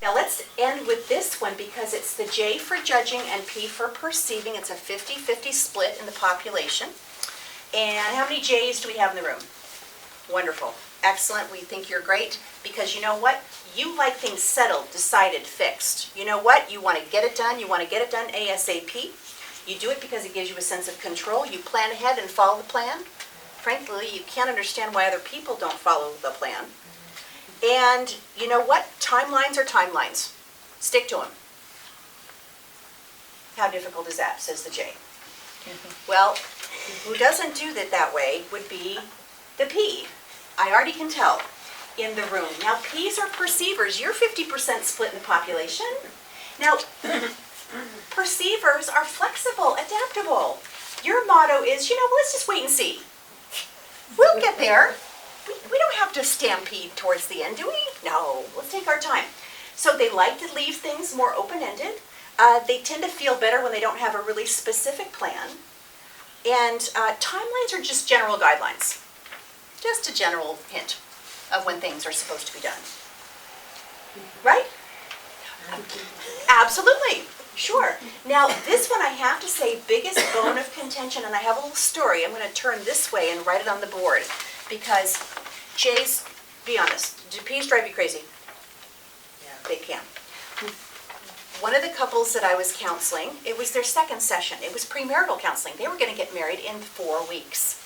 Now let's end with this one because it's the J for judging and P for perceiving. It's a 50-50 split in the population. And how many J's do we have in the room? Wonderful. Excellent. We think you're great because you know what? You like things settled, decided, fixed. You know what? You want to get it done. You want to get it done ASAP. You do it because it gives you a sense of control. You plan ahead and follow the plan. Frankly, you can't understand why other people don't follow the plan. And you know what? Timelines are timelines. Stick to them. How difficult is that, says the J. Well, who doesn't do that way would be the P. I already can tell in the room. Now, P's are perceivers. You're 50% split in the population. Now, perceivers are flexible, adaptable. Your motto is, let's just wait and see. We'll get there. We don't have to stampede towards the end, do we? No, let's take our time. So they like to leave things more open-ended. They tend to feel better when they don't have a really specific plan. And timelines are just general guidelines. Just a general hint of when things are supposed to be done. Right? Absolutely. Sure. Now, this one I have to say, biggest bone of contention, and I have a little story. I'm going to turn this way and write it on the board. Because J's, be honest, do P's drive you crazy? Yeah. They can. One of the couples that I was counseling, it was their second session. It was premarital counseling. They were going to get married in 4 weeks.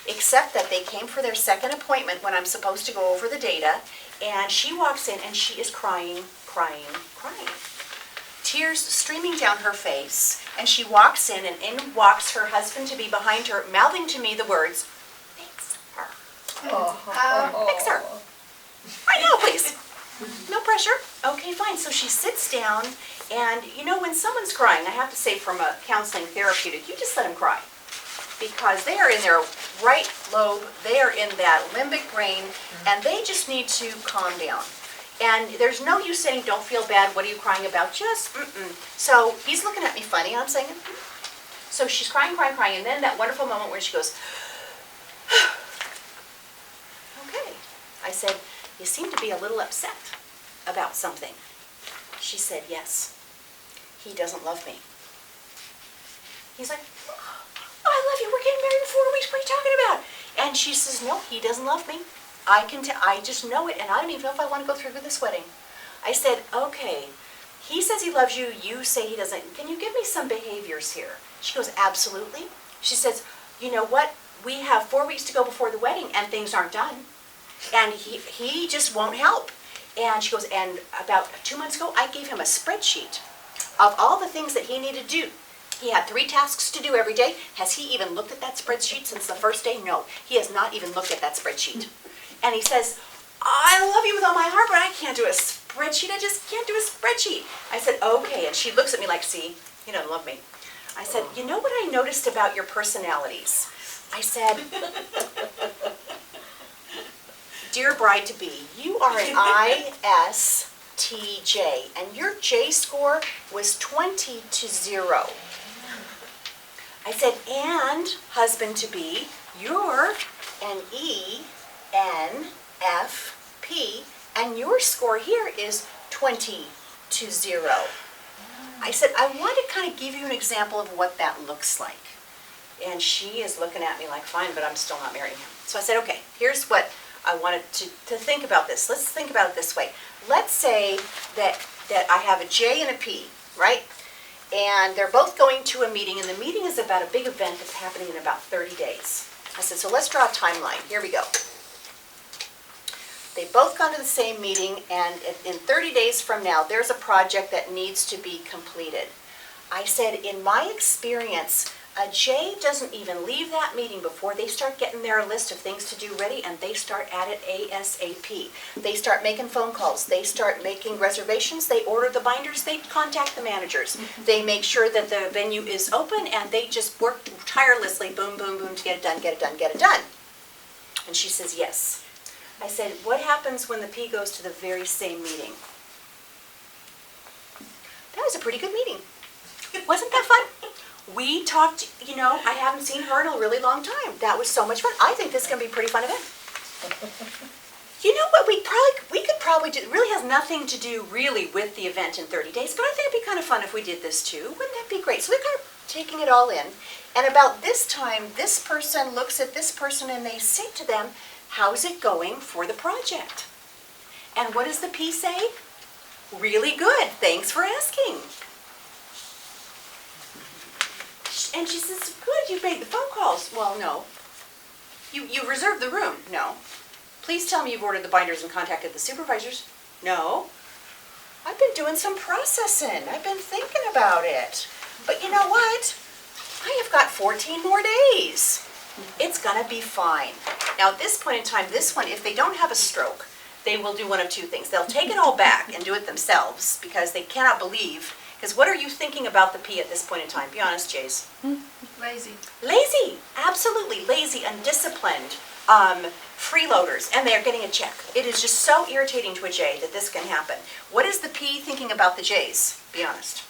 Except that they came for their second appointment when I'm supposed to go over the data, and she walks in and she is crying, crying, crying. Tears streaming down her face, and she walks in, and in walks her husband-to-be behind her, mouthing to me the words, "Fix her. Fix her. Right now, please. No pressure. Okay, fine." So she sits down, and when someone's crying, I have to say from a counseling therapeutic, you just let them cry. Because they are in their right lobe, they are in that limbic brain, and they just need to calm down. And there's no use saying, "Don't feel bad, what are you crying about?" Just, So he's looking at me funny, and I'm saying, So she's crying, crying, crying, and then that wonderful moment where she goes, "Okay." I said, "You seem to be a little upset about something." She said, "Yes, he doesn't love me." He's like, "Oh, I love you, we're getting married in 4 weeks, what are you talking about?" And she says, "No, he doesn't love me. I just know it, and I don't even know if I want to go through with this wedding." I said, "Okay, he says he loves you, you say he doesn't. Can you give me some behaviors here?" She goes, "Absolutely." She says, "You know what? We have 4 weeks to go before the wedding, and things aren't done. And he just won't help." And she goes, "And about 2 months ago, I gave him a spreadsheet of all the things that he needed to do. He had 3 tasks to do every day. Has he even looked at that spreadsheet since the first day? No, he has not even looked at that spreadsheet." And he says, "I love you with all my heart, but I can't do a spreadsheet. I just can't do a spreadsheet." I said, "Okay." And she looks at me like, "See, he doesn't love me." I said, "You know what I noticed about your personalities?" I said, "Dear bride-to-be, you are an ISTJ, and your J score was 20 to 0. I said, "And husband-to-be, you're an ENFP, and your score here is 20 to 0. I said, "I want to kind of give you an example of what that looks like." And she is looking at me like, "Fine, but I'm still not marrying him." So I said, "Okay, here's what I wanted to think about this. Let's think about it this way. Let's say that I have a J and a P, right? And they're both going to a meeting, and the meeting is about a big event that's happening in about 30 days. I said, so let's draw a timeline. Here we go. They've both gone to the same meeting, and in 30 days from now, there's a project that needs to be completed. I said, in my experience, a J doesn't even leave that meeting before they start getting their list of things to do ready, and they start at it ASAP. They start making phone calls. They start making reservations. They order the binders. They contact the managers. They make sure that the venue is open, and they just work tirelessly, boom, boom, boom, to get it done, get it done, get it done." And she says, "Yes." I said, "What happens when the P goes to the very same meeting?" That was a pretty good meeting. Wasn't that fun? We talked, I haven't seen her in a really long time. That was so much fun. I think this is going to be a pretty fun event. You know what, we could probably do, it really has nothing to do really with the event in 30 days, but I think it'd be kind of fun if we did this too. Wouldn't that be great? So they're kind of taking it all in. And about this time, this person looks at this person and they say to them, how's it going for the project? And what does the P say? Really good, thanks for asking. And she says, good, you made the phone calls. Well, no. You reserved the room. No. Please tell me you've ordered the binders and contacted the supervisors. No. I've been doing some processing. I've been thinking about it. But you know what? I have got 14 more days. It's gonna be fine. Now at this point in time, this one, if they don't have a stroke, they will do one of two things. They'll take it all back and do it themselves because they cannot believe. Because what are you thinking about the P at this point in time? Be honest, Jace. Lazy. Lazy, absolutely lazy, undisciplined, freeloaders, and they're getting a check. It is just so irritating to a J that this can happen. What is the P thinking about the J's? Be honest.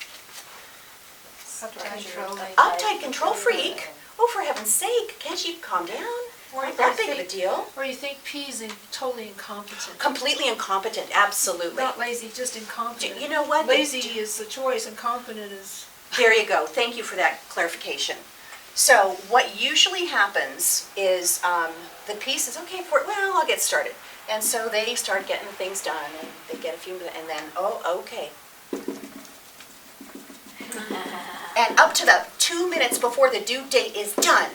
Uptight control freak? Oh, for heaven's sake, can't you calm down? Not that big of a deal. Or you think P's totally incompetent. Completely incompetent, absolutely. Not lazy, just incompetent. You know what? Lazy is the choice, incompetent is... There you go. Thank you for that clarification. So what usually happens is the P says, okay, well, I'll get started. And so they start getting things done, and they get a few, and then, oh, okay. And up to the 2 minutes before the due date is done.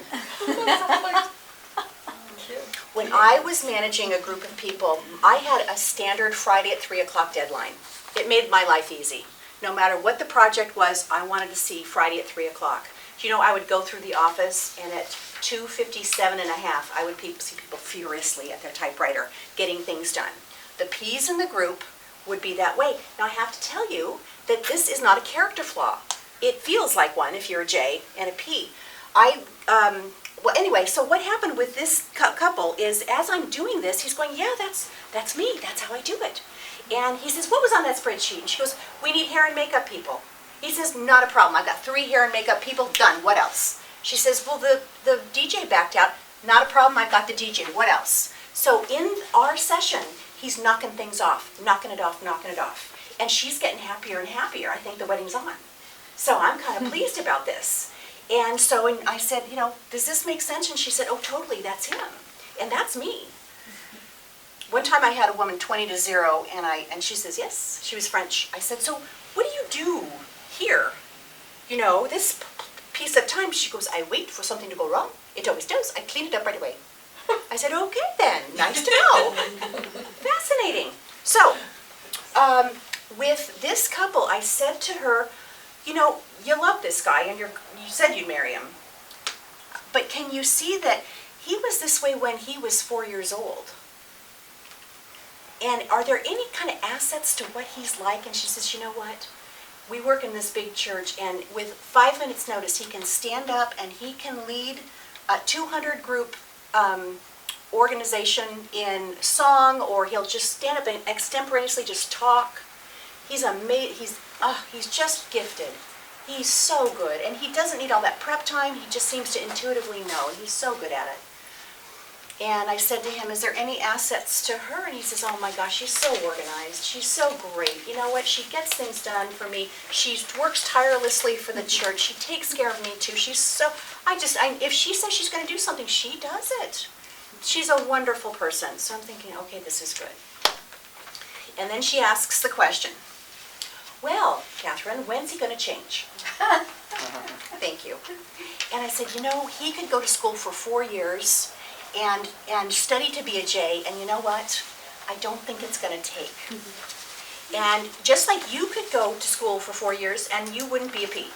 When I was managing a group of people, I had a standard Friday at 3 o'clock deadline. It made my life easy. No matter what the project was, I wanted to see Friday at 3 o'clock. You know, I would go through the office, and at 2:57 and a half, I would see people furiously at their typewriter getting things done. The P's in the group would be that way. Now, I have to tell you that this is not a character flaw. It feels like one if you're a J and a P. Well, anyway, so what happened with this couple is as I'm doing this, he's going, yeah, that's me. That's how I do it. And he says, what was on that spreadsheet? And she goes, we need hair and makeup people. He says, not a problem. I've got 3 hair and makeup people. Done. What else? She says, well, the DJ backed out. Not a problem. I've got the DJ. What else? So in our session, he's knocking things off, knocking it off. And she's getting happier and happier. I think the wedding's on. So I'm kind of pleased about this. And so I said, you know, does this make sense? And she said, oh, totally, that's him. And that's me. One time I had a woman 20-0, and she says, yes, she was French. I said, so what do you do here? You know, this piece of time. She goes, I wait for something to go wrong. It always does. I clean it up right away. I said, okay then, nice to know. Fascinating. So, with this couple, I said to her, you know, you love this guy, and you said you'd marry him. But can you see that he was this way when he was 4 years old? And are there any kind of assets to what he's like? And she says, you know what? We work in this big church, and with 5 minutes notice, he can stand up and he can lead a 200 group organization in song, or he'll just stand up and extemporaneously just talk. He's amazing. He's just gifted. He's so good, and he doesn't need all that prep time. He just seems to intuitively know, and he's so good at it. And I said to him, is there any assets to her? And he says, oh my gosh, she's so organized. She's so great. You know what? She gets things done for me. She works tirelessly for the church. She takes care of me too. She's so, if she says she's going to do something, she does it. She's a wonderful person. So I'm thinking, okay, this is good. And then she asks the question, well, Catherine, when's he going to change? Thank you. And I said, you know, he could go to school for 4 years and study to be a J, and you know what? I don't think it's going to take. And just like you could go to school for 4 years and you wouldn't be a P.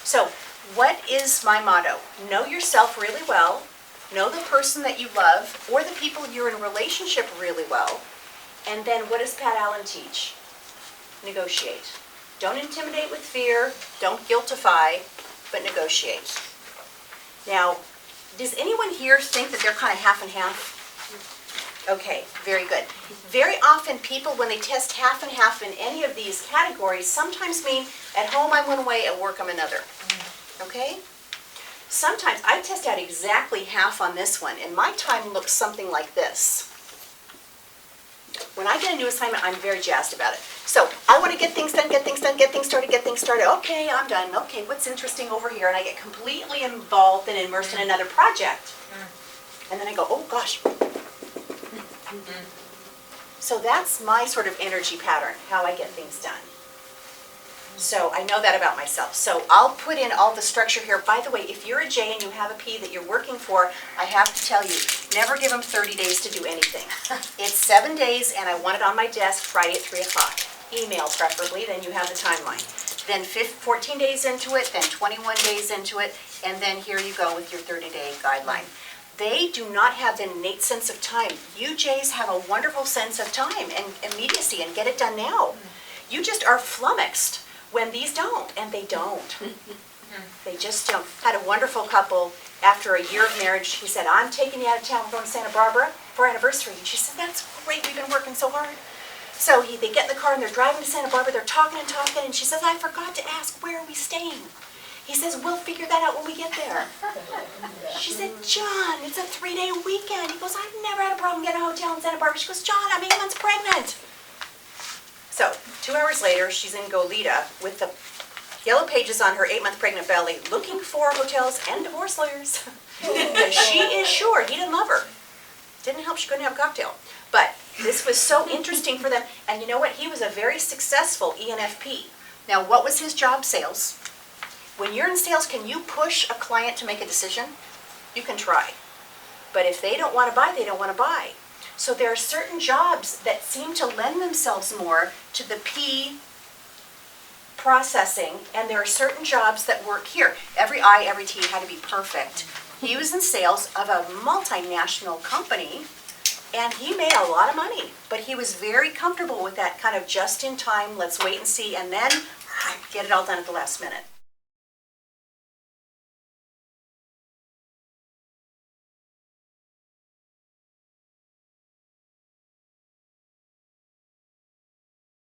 So what is my motto? Know yourself really well, know the person that you love or the people you're in a relationship really well, and then what does Pat Allen teach? Negotiate. Don't intimidate with fear, don't guiltify, but negotiate. Now, does anyone here think that they're kind of half and half? Okay, very good. Very often people, when they test half and half in any of these categories, sometimes mean at home I'm one way, at work I'm another. Okay? Sometimes I test out exactly half on this one, and my time looks something like this. When I get a new assignment, I'm very jazzed about it. So I want to get things done, get things done, get things started. Okay, I'm done. Okay, what's interesting over here? And I get completely involved and immersed in another project. And then I go, oh gosh. So that's my sort of energy pattern, how I get things done. So I know that about myself. So I'll put in all the structure here. By the way, if you're a J and you have a P that you're working for, I have to tell you, never give them 30 days to do anything. It's 7 days and I want it on my desk Friday at 3 o'clock. Email preferably, then you have the timeline. Then 14 days into it, then 21 days into it, and then here you go with your 30-day guideline. They do not have the innate sense of time. You J's have a wonderful sense of time and immediacy and get it done now. You just are flummoxed when these don't, and they don't. They just don't. Had a wonderful couple, after a year of marriage, he said, I'm taking you out of town, we're going to Santa Barbara for our anniversary. And she said, that's great, we've been working so hard. So they get in the car and they're driving to Santa Barbara, they're talking, and she says, I forgot to ask, where are we staying? He says, we'll figure that out when we get there. She said, John, it's a 3-day weekend. He goes, I've never had a problem getting a hotel in Santa Barbara. She goes, John, I'm 8 months pregnant. So 2 hours later, she's in Goleta with the yellow pages on her 8-month pregnant belly, looking for hotels and divorce lawyers. She is sure he didn't love her. Didn't help she couldn't have a cocktail. But this was so interesting for them. And you know what? He was a very successful ENFP. Now, what was his job? Sales. When you're in sales, can you push a client to make a decision? You can try. But if they don't want to buy, they don't want to buy. So there are certain jobs that seem to lend themselves more to the P processing, and there are certain jobs that work here. Every I, every T had to be perfect. He was in sales of a multinational company, and he made a lot of money, but he was very comfortable with that kind of just in time, let's wait and see, and then get it all done at the last minute.